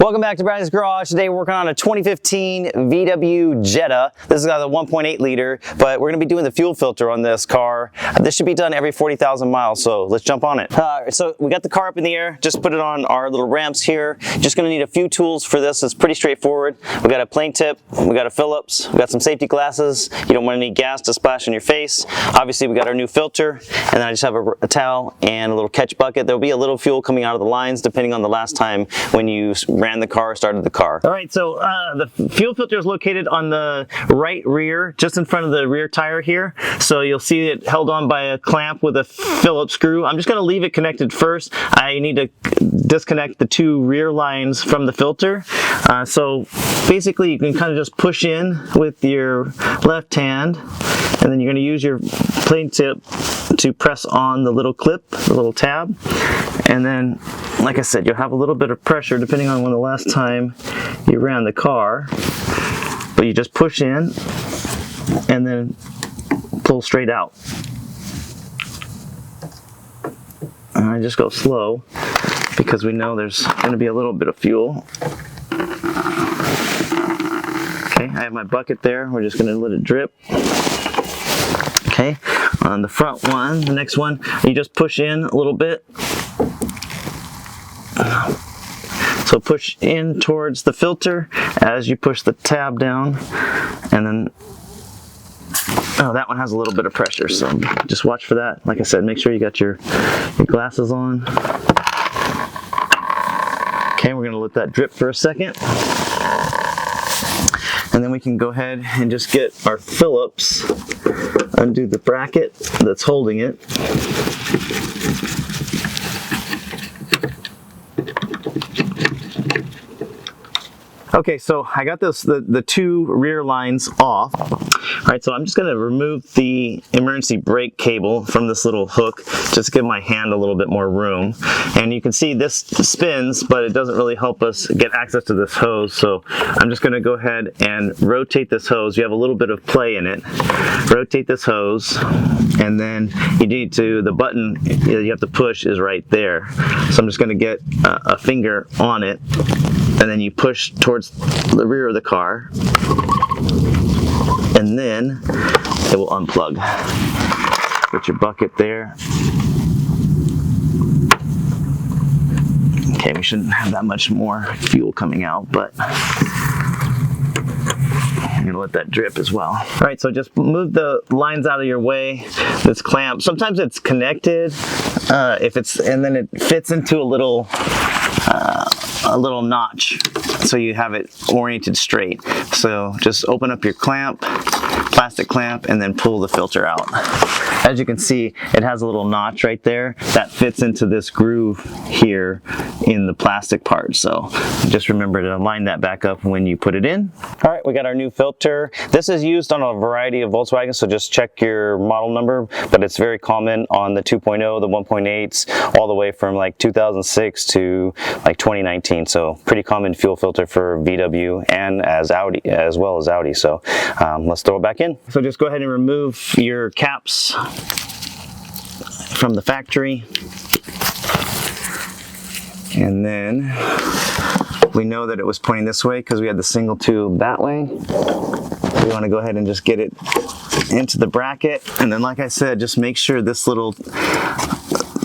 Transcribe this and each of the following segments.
Welcome back to Bradley's Garage. Today we're working on a 2015 VW Jetta. This has got a 1.8 liter, but we're going to be doing the fuel filter on this car. This should be done every 40,000 miles, so let's jump on it. So we got the car up in the air, just put it on our little ramps here. Just going to need a few tools for this. It's pretty straightforward. We got a plane tip, we got a Phillips, we got some safety glasses. You don't want any gas to splash in your face. Obviously we got our new filter, and then I just have a towel and a little catch bucket. There'll be a little fuel coming out of the lines depending on the last time when you ran the car, started the car. All right, so the fuel filter is located on the right rear, just in front of the rear tire here. So you'll see it held on by a clamp with a Phillips screw. I'm just going to leave it connected first. I need to disconnect the two rear lines from the filter. So basically you can kind of just push in with your left hand, and then you're going to use your plane tip to press on the little clip, the little tab, and then, like I said, you'll have a little bit of pressure depending on when the last time you ran the car, but you just push in and then pull straight out. And I just go slow because we know there's going to be a little bit of fuel. Okay, I have my bucket there. We're just going to let it drip. Okay, on the front one, the next one, you just push in a little bit. So push in towards the filter as you push the tab down, and then, oh, that one has a little bit of pressure, so just watch for that. Like I said, make sure you got your glasses on. Okay, we're gonna let that drip for a second. And then we can go ahead and just get our Phillips, undo the bracket that's holding it. Okay, so I got the two rear lines off. All right, so I'm just going to remove the emergency brake cable from this little hook, just to give my hand a little bit more room. And you can see this spins, but it doesn't really help us get access to this hose. So I'm just going to go ahead and rotate this hose. You have a little bit of play in it. Rotate this hose, and then you need to, the button you have to push is right there. So I'm just going to get a finger on it, and then you push towards the rear of the car, and then it will unplug. Put your bucket there. Okay, we shouldn't have that much more fuel coming out, but I'm gonna let that drip as well. All right, so just move the lines out of your way. This clamp, sometimes it's connected, and then it fits into a little notch, so you have it oriented straight. So just open up your clamp, plastic clamp, and then pull the filter out. As you can see, it has a little notch right there that fits into this groove here in the plastic part. So just remember to line that back up when you put it in. All right, we got our new filter. This is used on a variety of Volkswagen, so just check your model number, but it's very common on the 2.0, the 1.8s, all the way from like 2006 to like 2019. So pretty common fuel filter for VW and as well as Audi. So let's throw it back in. So just go ahead and remove your caps from the factory, and then we know that it was pointing this way because we had the single tube that way. We want to go ahead and just get it into the bracket, and then, like I said, just make sure this little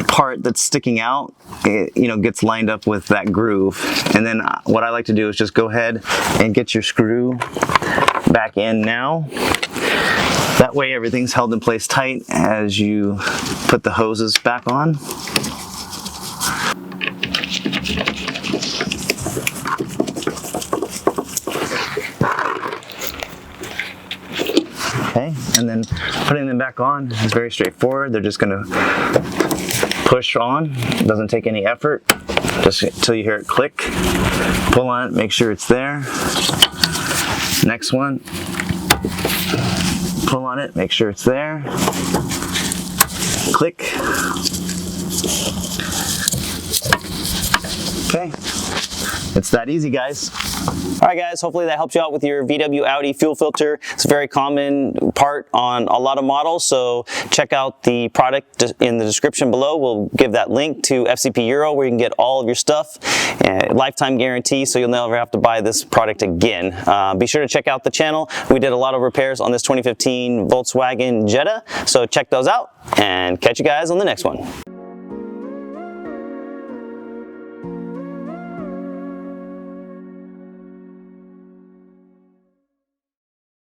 part that's sticking out, gets lined up with that groove. And then what I like to do is just go ahead and get your screw back in now. That way everything's held in place tight as you put the hoses back on. Okay, and then putting them back on is very straightforward. They're just going to push on. It doesn't take any effort, just until you hear it click. Pull on it, make sure it's there. Next one. Pull on it, make sure it's there. Click. Okay. It's that easy, guys. All right, guys, hopefully that helps you out with your VW Audi fuel filter. It's a very common part on a lot of models, so check out the product in the description below. We'll give that link to FCP Euro where you can get all of your stuff, lifetime guarantee, so you'll never have to buy this product again. Be sure to check out the channel. We did a lot of repairs on this 2015 Volkswagen Jetta, so check those out and catch you guys on the next one.